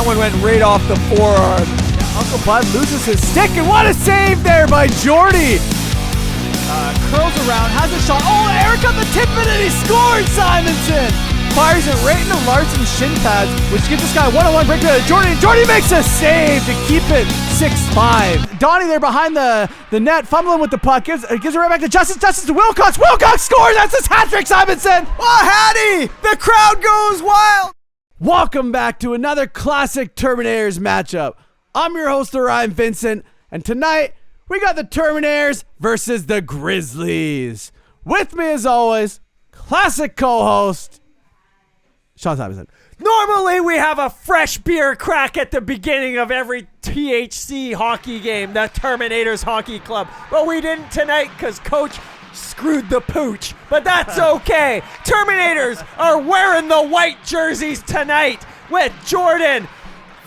one went right off the forearm. Uncle Bud loses his stick, and what a save there by Jordy. Curls around, has a shot. Oh, Eric got the tip in and he scored, Simonson. Fires it right into Larson's shin pads, which gives this guy a one-on-one breakthrough to Jordy. And Jordy makes a save to keep it 6-5. Donnie there behind the net, fumbling with the puck. Gives it right back to Justice. Justice to Wilcox. Wilcox scores. That's his hat trick, Simonson. Oh, Hattie! The crowd goes wild. Welcome back to another classic Terminators matchup. I'm your host, Orion Vincent, and tonight we got the Terminators versus the Grizzlies. With me, as always, classic co-host, Sean Simonson. Normally, we have a fresh beer crack at the beginning of every THC hockey game, the Terminators Hockey Club. But we didn't tonight because Coach screwed the pooch. But that's okay. Terminators are wearing the white jerseys tonight with Jordan,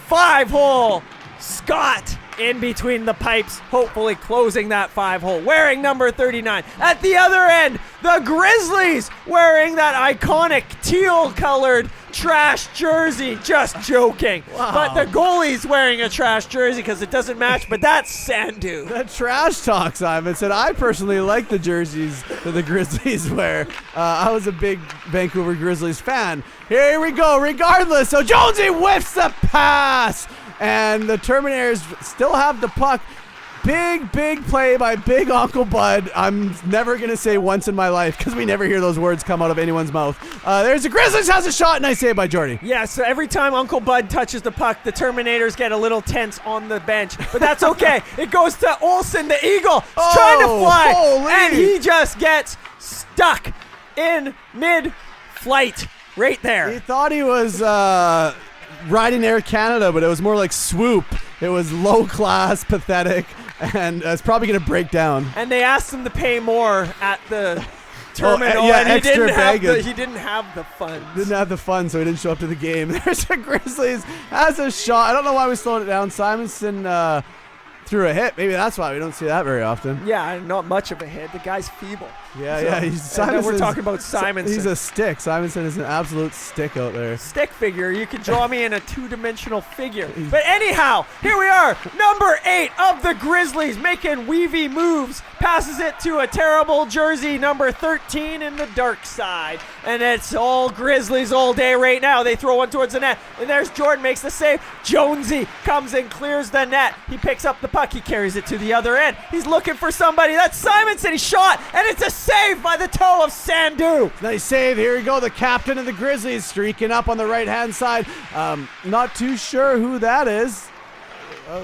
5-hole, Scott in between the pipes, hopefully closing that 5-hole, wearing number 39. At the other end, the Grizzlies wearing that iconic teal-colored trash jersey. Just joking. Wow. But the goalie's wearing a trash jersey because it doesn't match, but that's Sandu. That trash talk, Simonson. I personally like the jerseys that the Grizzlies wear. I was a big Vancouver Grizzlies fan. Here we go, regardless. So Jonesy whiffs the pass. And the Terminators still have the puck. Big play by Big Uncle Bud. I'm never going to say once in my life because we never hear those words come out of anyone's mouth. There's the Grizzlies, has a shot, nice save by Jordy. Yeah, so every time Uncle Bud touches the puck, the Terminators get a little tense on the bench. But that's okay. It goes to Olsen, the Eagle. He's trying to fly. Holy. And he just gets stuck in mid-flight right there. He thought he was riding Air Canada, but it was more like swoop. It was low class, pathetic, and it's probably going to break down. And they asked him to pay more at the terminal, yeah, and he extra baggage. he didn't have the funds. Didn't have the fun, so he didn't show up to the game. There's the Grizzlies, has a shot. I don't know why we slowed it down. Simonson threw a hit. Maybe that's why we don't see that very often. Yeah, not much of a hit. The guy's feeble. Yeah. We're talking about Simonson. He's a stick. Simonson is an absolute stick out there. Stick figure. You can draw me in a two-dimensional figure. But anyhow, here we are. Number 8 of the Grizzlies making weavy moves. Passes it to a terrible jersey, number 13 in the dark side. And it's all Grizzlies all day right now. They throw one towards the net. And there's Jordan, makes the save. Jonesy comes and clears the net. He picks up the puck. He carries it to the other end. He's looking for somebody. That's Simonson. He shot. And it's a save by the toe of Sandu. Nice save. Here we go. The captain of the Grizzlies streaking up on the right-hand side. Not too sure who that is.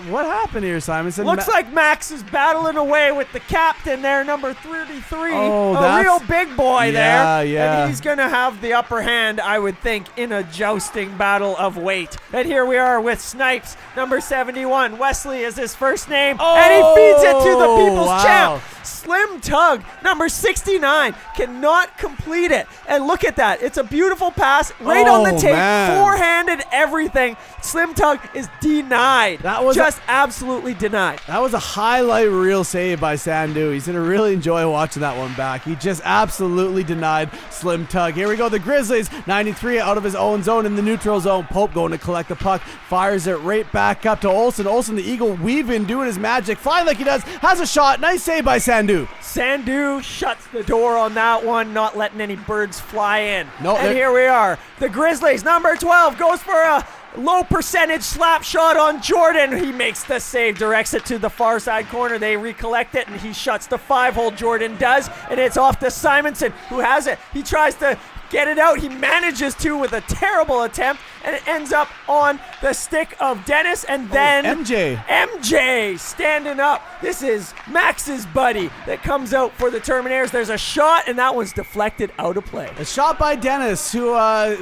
What happened here, Simonson? Looks like Max is battling away with the captain there, number 33. Oh, a real big boy there. Yeah. And he's going to have the upper hand, I would think, in a jousting battle of weight. And here we are with Snipes, number 71. Wesley is his first name. Oh, and he feeds it to the people's wow. champ. Slim Tug, number 69, cannot complete it. And look at that. It's a beautiful pass right on the tape. Man. Four-handed everything. Slim Tug is denied. That was just absolutely denied. That was a highlight reel save by Sandu. He's going to really enjoy watching that one back. He just absolutely denied Slim Tug. Here we go. The Grizzlies, 93 out of his own zone in the neutral zone. Pope going to collect the puck. Fires it right back up to Olsen. Olsen, the Eagle, weaving, doing his magic. Flying like he does. Has a shot. Nice save by Sandu. Sandu shuts the door on that one, not letting any birds fly in. No, and here we are. The Grizzlies, number 12, goes for a low percentage slap shot on Jordan. He makes the save, directs it to the far side corner. They recollect it, and he shuts the 5-hole. Jordan does, and it's off to Simonson, who has it. He tries to get it out. He manages to with a terrible attempt, and it ends up on the stick of Dennis, and then MJ standing up. This is Max's buddy that comes out for the Terminators. There's a shot, and that one's deflected out of play. A shot by Dennis, who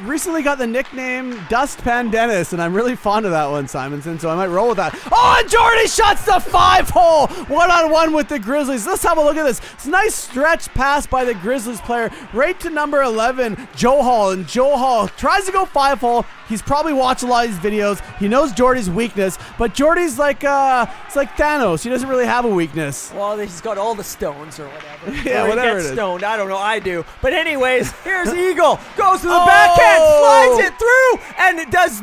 recently got the nickname Dustpan Dennis, and I'm really fond of that one, Simonson, so I might roll with that. Oh, and Jordy shuts the 5-hole, one-on-one with the Grizzlies. Let's have a look at this. It's a nice stretch pass by the Grizzlies player right to number 11, Joe Hall, and Joe Hall tries to go 5-hole. He's probably watched a lot of these videos. He knows Jordy's weakness, but Jordy's like it's like Thanos. He doesn't really have a weakness. Well, he's got all the stones or whatever. Yeah, or whatever he gets it is. stoned. I don't know. I do. But anyways, here's Eagle. Goes to the backhand, slides it through, and it does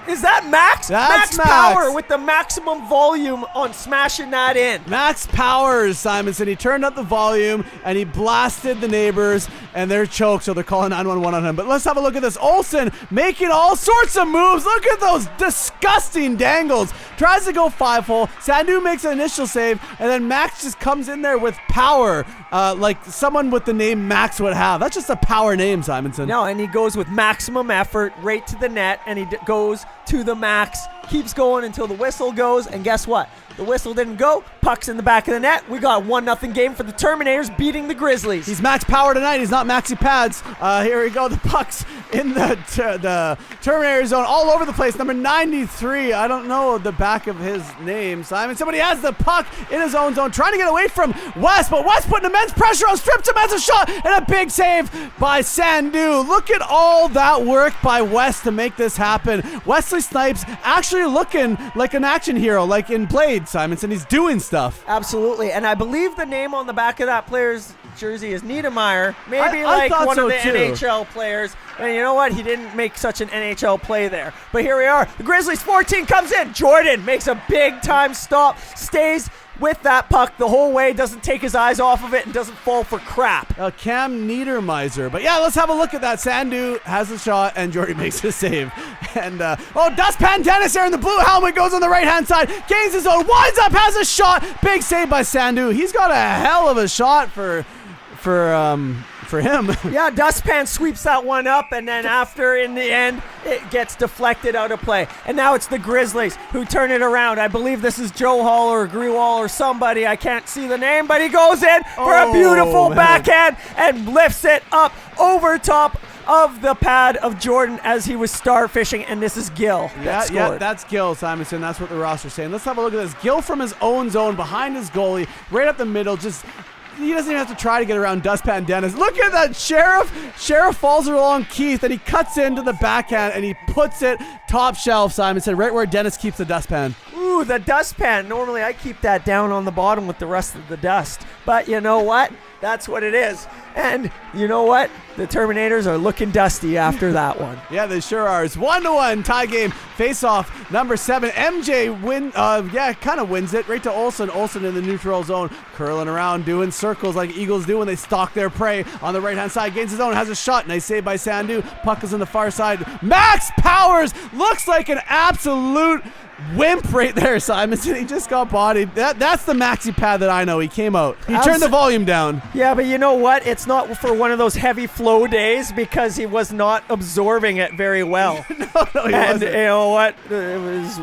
Is that Max? That's Max Power with the maximum volume on smashing that in. Max Powers, Simonson. He turned up the volume and he blasted the neighbors, and they're choked, so they're calling 911 on him. But let's have a look at this. Olsen making all sorts of moves. Look at those disgusting dangles. Tries to go 5-hole. Sandu makes an initial save, and then Max just comes in there with power, like someone with the name Max would have. That's just a power name, Simonson. No, and he goes with maximum effort right to the net, and he goes to the max, keeps going until the whistle goes, and guess what? The whistle didn't go. Puck's in the back of the net. We got a 1-0 game for the Terminators beating the Grizzlies. He's Max Power tonight. He's not Maxi Pads. Here we go. The puck's in the Terminator zone all over the place. Number 93. I don't know the back of his name, Simon. Somebody has the puck in his own zone, trying to get away from West, but West putting immense pressure on, strips him, has a shot, and a big save by Sandu. Look at all that work by West to make this happen. Wesley Snipes actually looking like an action hero, like in Blade, Simonson. He's doing stuff. Absolutely, and I believe the name on the back of that player's jersey is Niedermeyer. Maybe I like one so of the too. NHL players. And you know what? He didn't make such an NHL play there. But here we are. The Grizzlies 14 comes in. Jordan makes a big time stop. Stays with that puck the whole way. Doesn't take his eyes off of it and doesn't fall for crap. Cam Niedermeyer. But yeah, let's have a look at that. Sandu has a shot and Jordy makes a save. And Dustpan Dennis there in the blue helmet goes on the right hand side. Gains his own. Winds up, has a shot. Big save by Sandu. He's got a hell of a shot for him. Yeah, Dustpan sweeps that one up, and then after, in the end, it gets deflected out of play. And now it's the Grizzlies who turn it around. I believe this is Joe Hall or Grewal or somebody. I can't see the name, but he goes in for a beautiful backhand and lifts it up over top of the pad of Jordan as he was starfishing, and this is Gill. Yeah, that's Gill, Simonson. That's what the roster's saying. Let's have a look at this. Gill from his own zone, behind his goalie, right up the middle, he doesn't even have to try to get around Dustpan Dennis. Look at that. Sheriff falls along Keith, and he cuts into the backhand, and he puts it top shelf, Simonson, right where Dennis keeps the dustpan. Ooh, the dustpan. Normally I keep that down on the bottom with the rest of the dust. But you know what? That's what it is. And you know what? The Terminators are looking dusty after that one. Yeah, they sure are. It's 1-1 tie game. Face off number 7. MJ kind of wins it right to Olsen. Olsen in the neutral zone, curling around, doing circles like eagles do when they stalk their prey. On the right hand side, gains his own, has a shot. Nice save by Sandu. Puck is on the far side. Max Powers looks like an absolute wimp right there, Simonson. He just got bodied. That's the maxi pad that I know. He came out. He turned the volume down. Yeah, but you know what? It's not for one of those heavy flow days because he was not absorbing it very well. No, he wasn't. You know what? It was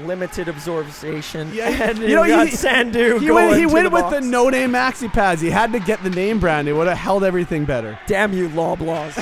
limited absorption. Yeah, and he Sandu he going went to the with box. the no-name maxi pads. He had to get the name brand. It would have held everything better. Damn you, Loblaws.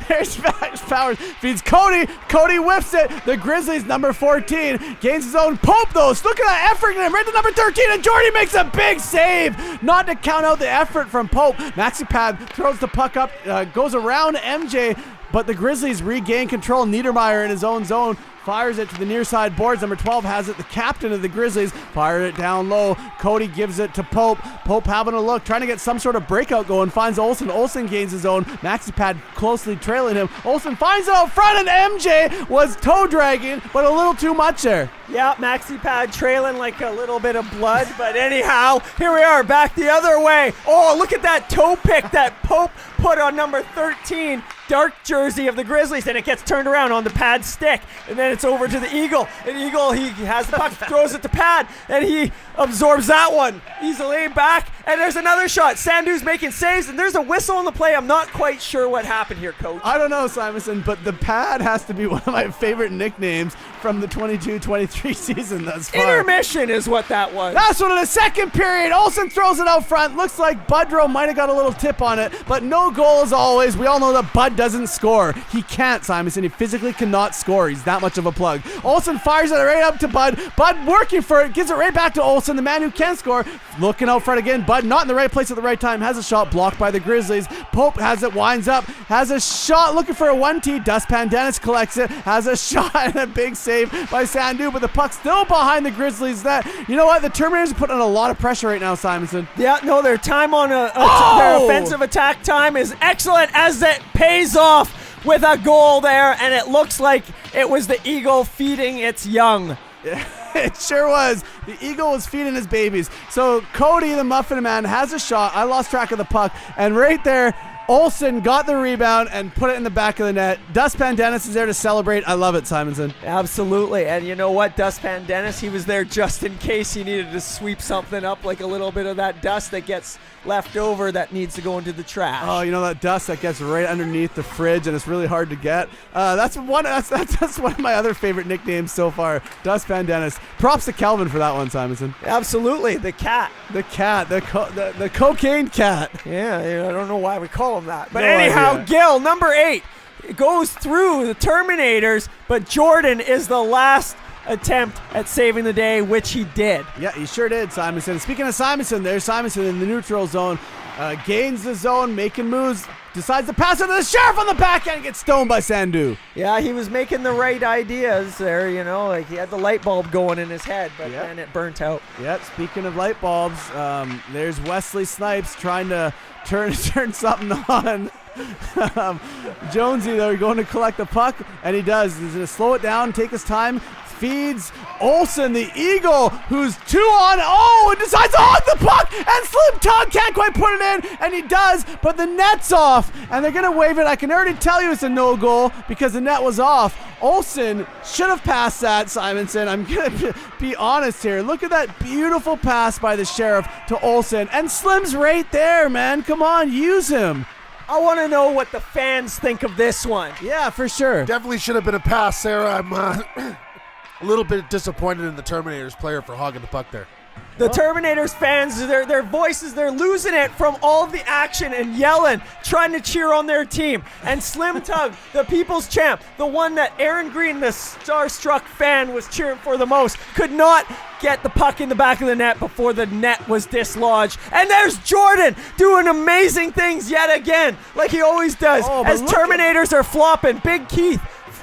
There's Max Powers. Feeds Cody. Cody whiffs it. The Grizzlies, number 14, gains his own. Pope, though. Look at that effort in him. Right to number 13, and Jordy makes a big save. Not to count out the effort from Pope. Maxi pad throws the puck up, goes around MJ, but the Grizzlies regain control. Niedermeyer in his own zone. Fires it to the near side boards. Number 12 has it. The captain of the Grizzlies fired it down low. Cody gives it to Pope. Pope having a look, trying to get some sort of breakout going. Finds Olsen. Olsen gains his own. Maxi pad closely trailing him. Olsen finds it out front, and MJ was toe dragging, but a little too much there. Yeah, maxi pad trailing like a little bit of blood, but anyhow, here we are back the other way. Oh, look at that toe pick that Pope put on number 13, dark jersey of the Grizzlies, and it gets turned around on the pad stick, and then it's over to the Eagle. And Eagle, he has the puck, throws it to pad, and he absorbs that one. Easily back, and there's another shot. Sandu's making saves, and there's a whistle on the play. I'm not quite sure what happened here, Coach. I don't know, Simonson, but the pad has to be one of my favorite nicknames from the 22-23 season thus far. Intermission is what that was. That's one in the second period. Olsen throws it out front. Looks like Budrow might have got a little tip on it, but no goal as always. We all know that Bud doesn't score. He can't, Simonson. He physically cannot score. He's that much of a plug. Olsen fires it right up to Bud. Bud working for it. Gives it right back to Olsen, the man who can score. Looking out front again. Bud not in the right place at the right time. Has a shot blocked by the Grizzlies. Pope has it. Winds up. Has a shot. Looking for a 1T. Dustpan Dennis collects it. Has a shot and a big save by Sandu, but the puck's still behind the Grizzlies. You know what? The Terminators are putting on a lot of pressure right now, Simonson. Yeah, no, their time on their offensive attack time is excellent as it pays off with a goal there, and it looks like it was the eagle feeding its young. It sure was. The eagle was feeding his babies. So Cody, the Muffin Man, has a shot. I lost track of the puck. And right there, Olsen got the rebound and put it in the back of the net. Dustpan Dennis is there to celebrate. I love it, Simonson. Absolutely. And you know what? Dustpan Dennis, he was there just in case he needed to sweep something up, like a little bit of that dust that gets left over that needs to go into the trash. Oh, you know that dust that gets right underneath the fridge and it's really hard to get? That's one of my other favorite nicknames so far, Dustpan Dennis. Props to Kelvin for that one, Simonson. Absolutely. The cat. The cat. The cocaine cat. Yeah, I don't know why we call him that. But No anyhow, idea. Gil, number 8, goes through the Terminators, but Jordan is the last attempt at saving the day, which he did. Yeah, he sure did, Simonson. Speaking of Simonson, there's Simonson in the neutral zone. Gains the zone, making moves, decides to pass it to the Sheriff on the backhand and gets stoned by Sandu. Yeah, he was making the right ideas there, like he had the light bulb going in his head, but Yep. then it burnt out. Yep, speaking of light bulbs, there's Wesley Snipes trying to turn something on. Jonesy, though, going to collect the puck, and he does. He's going to slow it down, take his time, feeds Olsen, the Eagle, who's 2 on. Oh, and decides to hog the puck, and Slim Tug can't quite put it in, and he does, but the net's off, and they're going to wave it. I can already tell you it's a no goal because the net was off. Olsen should have passed that, Simonson. I'm going to be honest here. Look at that beautiful pass by the Sheriff to Olsen, and Slim's right there, man. Come on, use him. I want to know what the fans think of this one. Yeah, for sure. Definitely should have been a pass, Sarah. I'm a little bit disappointed in the Terminators player for hogging the puck there. The Terminators fans, their voices, they're losing it from all of the action and yelling, trying to cheer on their team. And Slim Tug, the people's champ, the one that Aaron Green, the starstruck fan, was cheering for the most, could not get the puck in the back of the net before the net was dislodged. And there's Jordan doing amazing things yet again, like he always does, as Terminators are flopping. Big Keith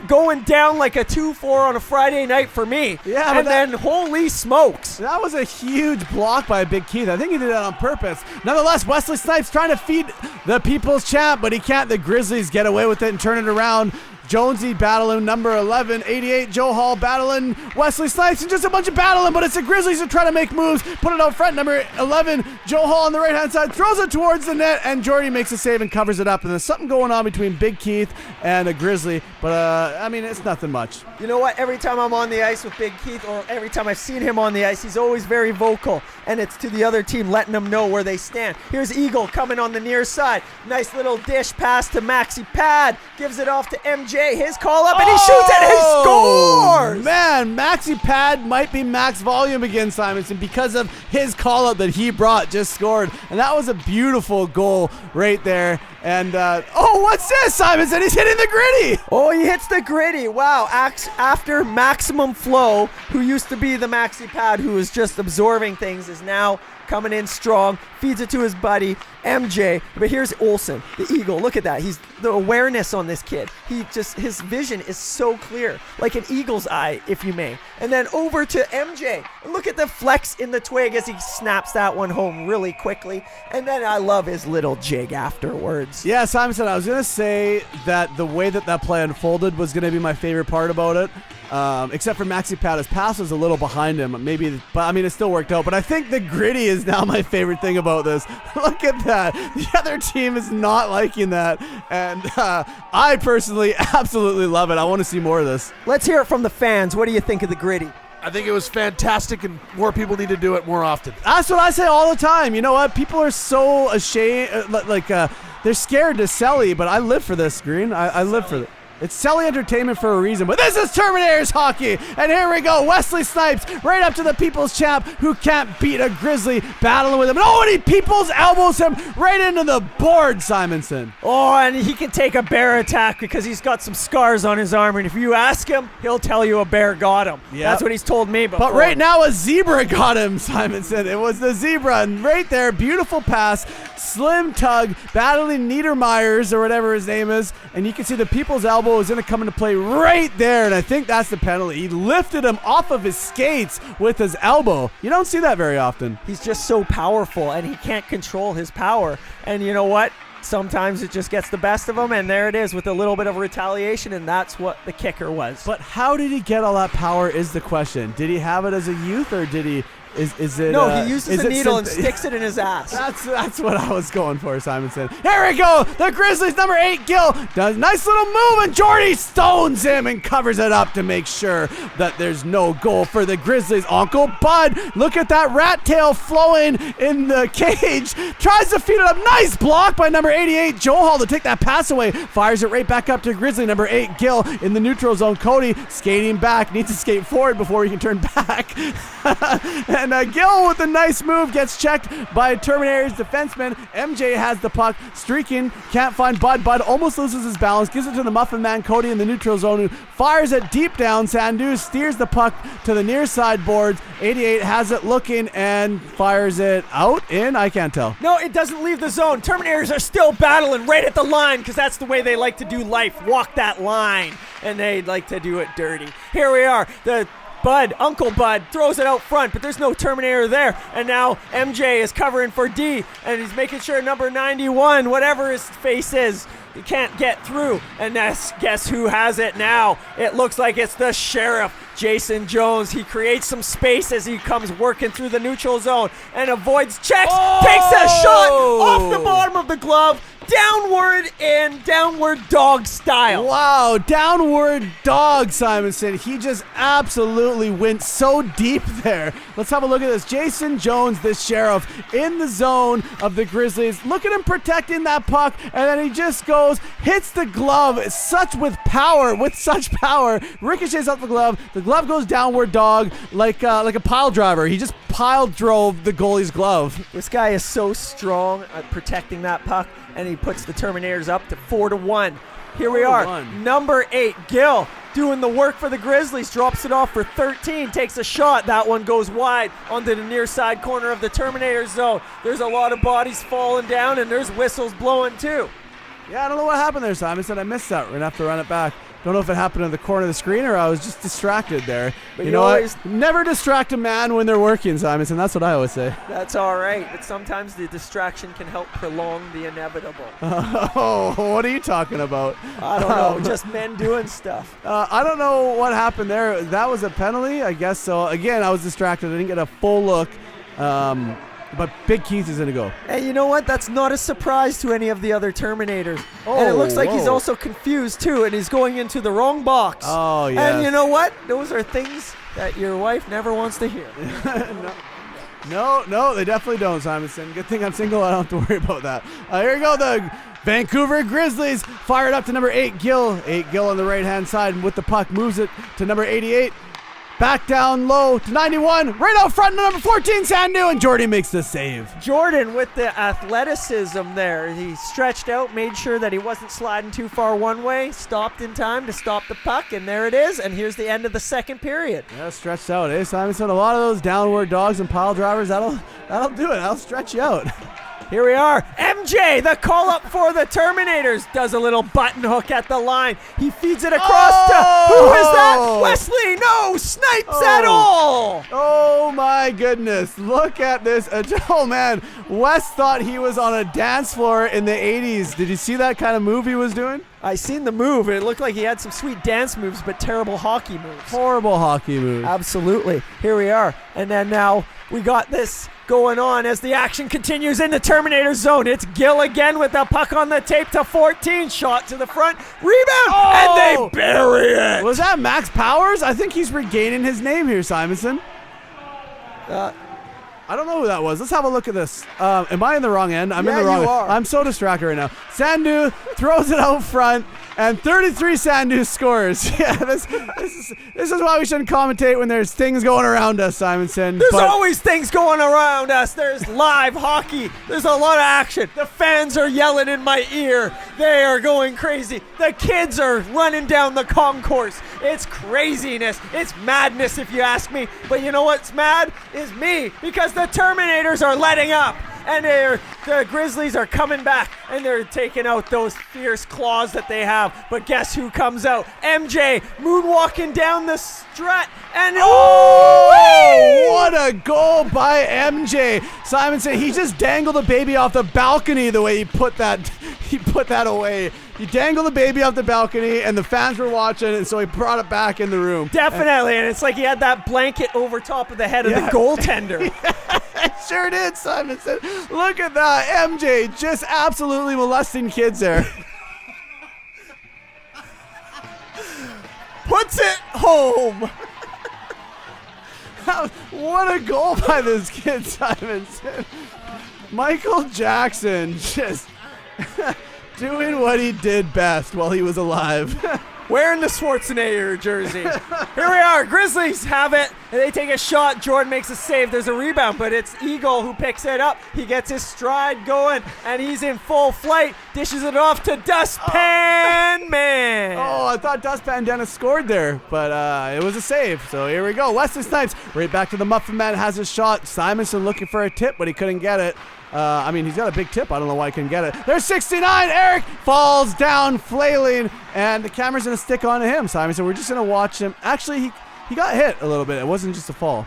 going down like a 2-4 on a Friday night for me. Yeah, and then holy smokes. That was a huge block by Big Keith. I think he did that on purpose. Nonetheless, Wesley Snipes trying to feed the people's champ, but he can't. The Grizzlies get away with it and turn it around. Jonesy battling number 11, 88, Joe Hall battling Wesley Snipes, and just a bunch of battling, but it's the Grizzlies who try to make moves, put it out front, number 11, Joe Hall on the right-hand side, throws it towards the net, and Jordy makes a save and covers it up, and there's something going on between Big Keith and a Grizzly, but, it's nothing much. You know what? Every time I'm on the ice with Big Keith, or every time I've seen him on the ice, he's always very vocal, and it's to the other team letting them know where they stand. Here's Eagle coming on the near side. Nice little dish pass to Maxi Pad, gives it off to MJ. His call up, and he shoots it, and he scores! Man, Maxi Pad might be max volume again, Simonson, because of his call up that he brought, just scored. And that was a beautiful goal right there. And, what's this, Simonson? He's hitting the gritty! Oh, he hits the gritty. Wow. After Maximum Flow, who used to be the Maxi Pad, who was just absorbing things, is now coming in strong, feeds it to his buddy, MJ. But here's Olsen, the Eagle. Look at that. He's the awareness on this kid. His vision is so clear, like an eagle's eye, if you may. And then over to MJ. And look at the flex in the twig as he snaps that one home really quickly. And then I love his little jig afterwards. Yeah, Simonson, I was going to say that the way that play unfolded was going to be my favorite part about it. Except for Maxi Pad, his pass was a little behind him, but it still worked out. But I think the gritty is now my favorite thing about this. Look at that. The other team is not liking that, and I personally absolutely love it. I want to see more of this. Let's hear it from the fans. What do you think of the gritty? I think it was fantastic, and more people need to do it more often. That's what I say all the time. You know what? People are so ashamed, they're scared to Celly, but I live for this, Green. I live for it. It's Cellyentertainment for a reason, but this is Terminators hockey, and here we go. Wesley Snipes right up to the people's champ who can't beat a Grizzly, battling with him. And he people's elbows him right into the board, Simonson. Oh, and he can take a bear attack because he's got some scars on his arm, and if you ask him, he'll tell you a bear got him. Yep. That's what he's told me before. But right now a zebra got him, Simonson. It was the zebra, and right there, beautiful pass, Slim Tug battling Niedermeyer's or whatever his name is, and you can see the people's elbow is going to come into play right there, and I think that's the penalty. He lifted him off of his skates with his elbow. You don't see that very often. He's just so powerful, and he can't control his power. And you know what? sometimes it just gets the best of him, and there it is with a little bit of retaliation, and that's what the kicker was. But how did he get all that power is the question. Did he have it as a youth, or did he... Is it? No, he uses a needle and sticks it in his ass. That's what I was going for, Simonson. Here we go. The Grizzlies, number 8, Gill, does a nice little move, and Jordy stones him and covers it up to make sure that there's no goal for the Grizzlies. Uncle Bud, look at that rat tail flowing in the cage. Tries to feed it up. Nice block by number 88, Joe Hall, to take that pass away. Fires it right back up to Grizzly. Number 8, Gill, in the neutral zone. Cody skating back. Needs to skate forward before he can turn back. And Gill with a nice move gets checked by Terminator's defenseman. MJ has the puck, streaking, can't find Bud. Bud almost loses his balance, gives it to the Muffin Man Cody in the neutral zone, who fires it deep down. Sandu steers the puck to the near side boards. 88 has it looking and fires it out in. I can't tell. No, it doesn't leave the zone. Terminators are still battling right at the line because that's the way they like to do life. Walk that line, and they like to do it dirty. Here we are. Uncle Bud throws it out front, but there's no Terminator there. And now MJ is covering for D, and he's making sure number 91, whatever his face is, he can't get through. And guess who has it now? It looks like it's the Sheriff, Jason Jones. He creates some space as he comes working through the neutral zone and avoids checks, takes a shot off the bottom of the glove, downward and downward dog style. Wow, downward dog, Simonson. He just absolutely went so deep there. Let's have a look at this. Jason Jones, the Sheriff, in the zone of the Grizzlies. Look at him protecting that puck, and then he just goes, hits the glove with such power, ricochets off the glove. The glove goes downward dog like a pile driver. He just pile drove the goalie's glove. This guy is so strong at protecting that puck, and he puts the Terminators up to 4-1. Here we are. Number 8, Gill, doing the work for the Grizzlies, drops it off for 13, takes a shot. That one goes wide onto the near side corner of the Terminator zone. There's a lot of bodies falling down, and there's whistles blowing too. Yeah, I don't know what happened there, Simon. Said I missed that. We're going to have to run it back. Don't know if it happened in the corner of the screen or I was just distracted there. But you know what? Never distract a man when they're working, Simonson. That's what I always say. That's all right. But sometimes the distraction can help prolong the inevitable. Oh, what are you talking about? I don't know. Just men doing stuff. I don't know what happened there. That was a penalty, I guess so. Again, I was distracted. I didn't get a full look. But Big Keith is going to go. And you know what? That's not a surprise to any of the other Terminators. And it looks like he's also confused, too, and he's going into the wrong box. Oh, yeah. And you know what? Those are things that your wife never wants to hear. No, they definitely don't, Simonson. Good thing I'm single. I don't have to worry about that. Here we go. The Vancouver Grizzlies fired up to number 8, Gill. 8 Gill on the right-hand side, and with the puck moves it to number 88. Back down low to 91. Right out front to number 14, Sandu, and Jordy makes the save. Jordan with the athleticism there. He stretched out, made sure that he wasn't sliding too far one way, stopped in time to stop the puck, and there it is. And here's the end of the second period. Yeah, stretched out, eh, Simonson? A lot of those downward dogs and pile drivers, that'll do it. That'll stretch you out. Here we are. MJ, the call up for the Terminators, does a little button hook at the line. He feeds it across to, who is that? Wesley, no, Snipes at all. Oh my goodness, look at this. Oh man, Wes thought he was on a dance floor in the 80s. Did you see that kind of move he was doing? I seen the move, and it looked like he had some sweet dance moves, but terrible hockey moves. Horrible hockey moves. Absolutely. Here we are. And then now we got this going on as the action continues in the Terminator zone. It's Gill again with the puck on the tape to 14. Shot to the front. Rebound. And they bury it. Was that Max Powers? I think he's regaining his name here, Simonson. I don't know who that was. Let's have a look at this. Am I in the wrong end? I'm in the wrong end. I'm so distracted right now. Sandu throws it out front, and 33 Sandu scores. Yeah, this is why we shouldn't commentate when there's things going around us, Simonson. There's always things going around us. There's live hockey. There's a lot of action. The fans are yelling in my ear. They are going crazy. The kids are running down the concourse. It's craziness. It's madness, if you ask me. But you know what's mad? Is me, because the Terminators are letting up. And the Grizzlies are coming back, and they're taking out those fierce claws that they have. But guess who comes out? MJ moonwalking down the strut, and what a goal by MJ. Simonson, he just dangled a baby off the balcony the way he put that he put that away. He dangled the baby off the balcony, and the fans were watching, and so he brought it back in the room. Definitely, and it's like he had that blanket over top of the head of the goaltender. It sure did, Simonson. Look at that. MJ just absolutely molesting kids there. Puts it home. What a goal by this kid, Simonson. Michael Jackson just doing what he did best while he was alive. Wearing the Schwarzenegger jersey. Here we are. Grizzlies have it. And they take a shot. Jordan makes a save. There's a rebound, but it's Eagle who picks it up. He gets his stride going, and he's in full flight. Dishes it off to Dustpan Man. Oh, I thought Dustpan Dennis scored there, but it was a save. So here we go. Wesley Snipes right back to the Muffin Man, has his shot. Simonson looking for a tip, but he couldn't get it. I mean, he's got a big tip. I don't know why he couldn't get it. There's 69. Eric falls down, flailing, and the camera's going to stick onto him, Simon. So we're just going to watch him. Actually, he got hit a little bit. It wasn't just a fall.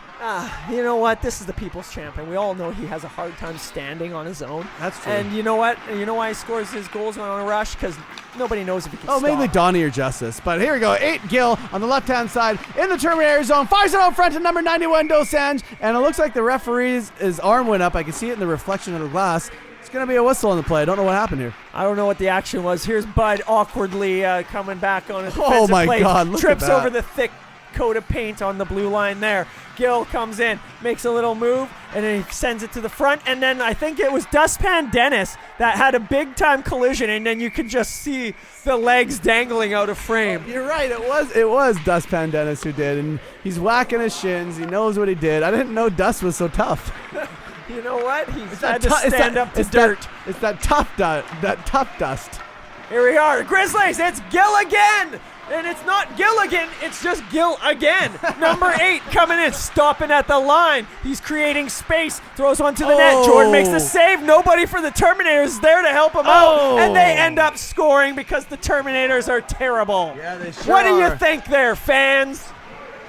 You know what? This is the people's champion. We all know he has a hard time standing on his own. That's true. And you know what? You know why he scores his goals on a rush? Because nobody knows if he can stop. Mainly Donnie or Justice. But here we go. 8 Gill on the left-hand side in the Terminator zone. Fires it out front to number 91, Dosanjh. And it looks like the referee's his arm went up. I can see it in the reflection of the glass. It's going to be a whistle on the play. I don't know what happened here. I don't know what the action was. Here's Bud awkwardly coming back on his defensive Oh, my play. God. Look Trips at that. over the thick coat of paint on the blue line there. Gill comes in, makes a little move, and then he sends it to the front. And then I think it was Dustpan Dennis that had a big-time collision, and then you could just see the legs dangling out of frame. You're right. It was Dustpan Dennis who did, and he's whacking his shins. He knows what he did. I didn't know Dust was so tough. You know what? He's It's had that to stand up to dirt. It's that tough dust. Here we are. Grizzlies, it's Gill again. And it's not Gilligan, it's just Gill again. Number 8 coming in, stopping at the line. He's creating space, throws one to the net. Jordan makes the save. Nobody for the Terminators is there to help him out. And they end up scoring because the Terminators are terrible. Yeah, they sure What do you are. think there, fans?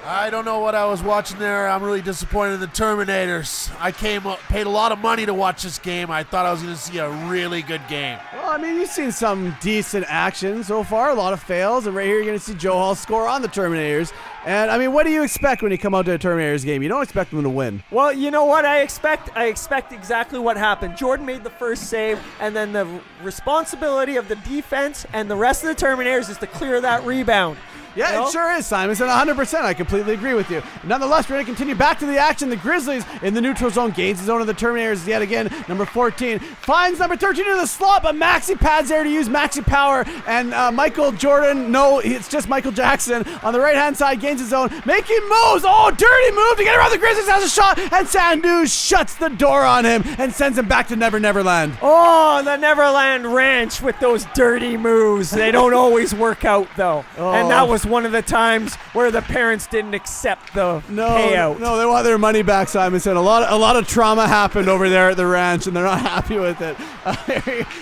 I don't know what I was watching there. I'm really disappointed in the Terminators. I paid a lot of money to watch this game. I thought I was going to see a really good game. Well, I mean, you've seen some decent action so far, a lot of fails, and right here you're going to see Joe Hall score on the Terminators. And, I mean, what do you expect when you come out to a Terminators game? You don't expect them to win. Well, you know what I expect? I expect exactly what happened. Jordan made the first save, and then the responsibility of the defense and the rest of the Terminators is to clear that rebound. Yeah, You know? it sure is, Simonson. 100%. I completely agree with you. Nonetheless, we're going to continue back to the action. The Grizzlies in the neutral zone gains the zone of the Terminators yet again. Number 14 finds number 13 in the slot, but Maxi Pad's there to use Maxi Power. And Michael Jordan, no, it's just Michael Jackson on the right-hand side, gains his zone, making moves. Oh, dirty move to get around the Grizzlies, has a shot, and Sandu shuts the door on him and sends him back to Never Never Land. Oh, the Neverland Ranch with those dirty moves. They don't always work out, though. And that was one of the times where the parents didn't accept the payout. No, they want their money back, Simonson. A lot of trauma happened over there at the ranch, and they're not happy with it.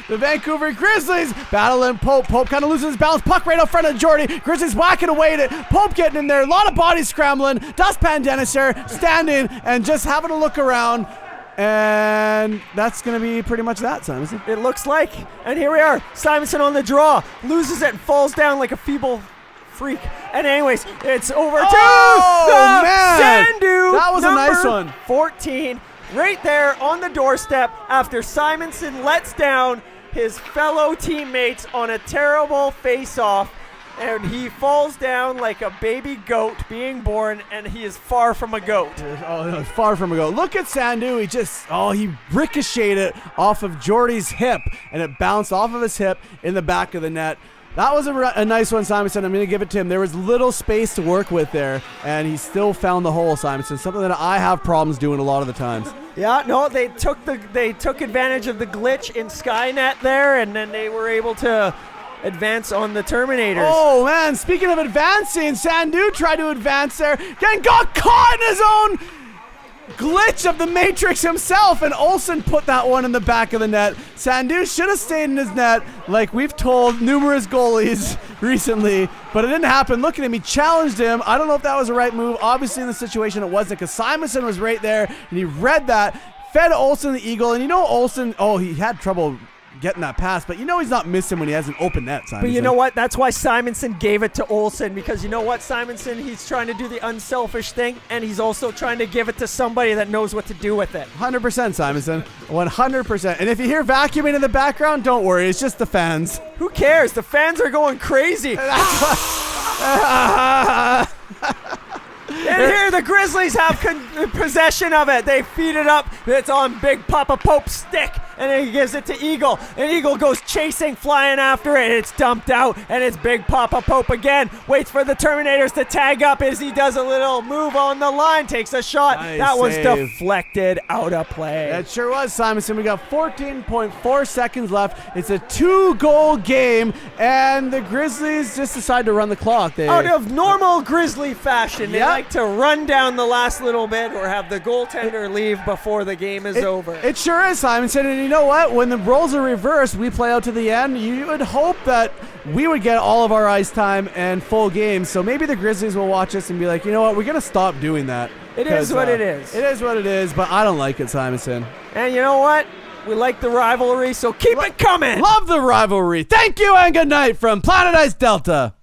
The Vancouver Grizzlies battling Pope. Pope kind of loses his balance. Puck right out front of Jordy. Grizzlies whacking away at it. Pope getting in there. A lot of bodies scrambling. Dustpan Dennis there standing and just having a look around. And that's going to be pretty much that, Simonson. It looks like. And here we are. Simonson on the draw. Loses it and falls down like a feeble freak. And anyways, it's over to the man. Sandu. That was a nice number one. 14. Right there on the doorstep after Simonson lets down his fellow teammates on a terrible face-off. And he falls down like a baby goat being born, and he is far from a goat. Oh, no, far from a goal. Look at Sandu. He ricocheted it off of Jordy's hip, and it bounced off of his hip in the back of the net. That was a nice one, Simonson. I'm going to give it to him. There was little space to work with there, and he still found the hole, Simonson. Something that I have problems doing a lot of the times. Yeah, no, they took advantage of the glitch in Skynet there, and then they were able to advance on the Terminators. Oh, man. Speaking of advancing, Sandu tried to advance there and got caught in his own glitch of the Matrix himself, and Olsen put that one in the back of the net. Sandu should have stayed in his net, like we've told numerous goalies recently, but it didn't happen. Look at him. He challenged him. I don't know if that was the right move. Obviously, in the situation, it wasn't, because Simonson was right there, and he read that, fed Olsen the eagle, and you know Olsen, he had trouble getting that pass, but you know he's not missing when he has an open net, Simonson. But you know what? That's why Simonson gave it to Olsen, because you know what, Simonson? He's trying to do the unselfish thing, and he's also trying to give it to somebody that knows what to do with it. 100%, Simonson. 100%. And if you hear vacuuming in the background, don't worry. It's just the fans. Who cares? The fans are going crazy. And here the Grizzlies have possession of it. They feed it up. It's on Big Papa Pope's stick. And then he gives it to Eagle. And Eagle goes chasing, flying after it. It's dumped out. And it's Big Papa Pope again. Waits for the Terminators to tag up as he does a little move on the line. Takes a shot. Nice that was save. Deflected out of play. It sure was, Simonson. We got 14.4 seconds left. It's a 2-goal game. And the Grizzlies just decide to run the clock. Out of normal Grizzly fashion, they Yep. like to run down the last little bit or have the goaltender leave before the game is over. It sure is, Simonson. And you know what? When the roles are reversed, we play out to the end. You would hope that we would get all of our ice time and full games. So maybe the Grizzlies will watch us and be like, you know what? We're going to stop doing that. It is what it is. It is what it is, but I don't like it, Simonson. And you know what? We like the rivalry, so keep it coming. Love the rivalry. Thank you and good night from Planet Ice Delta.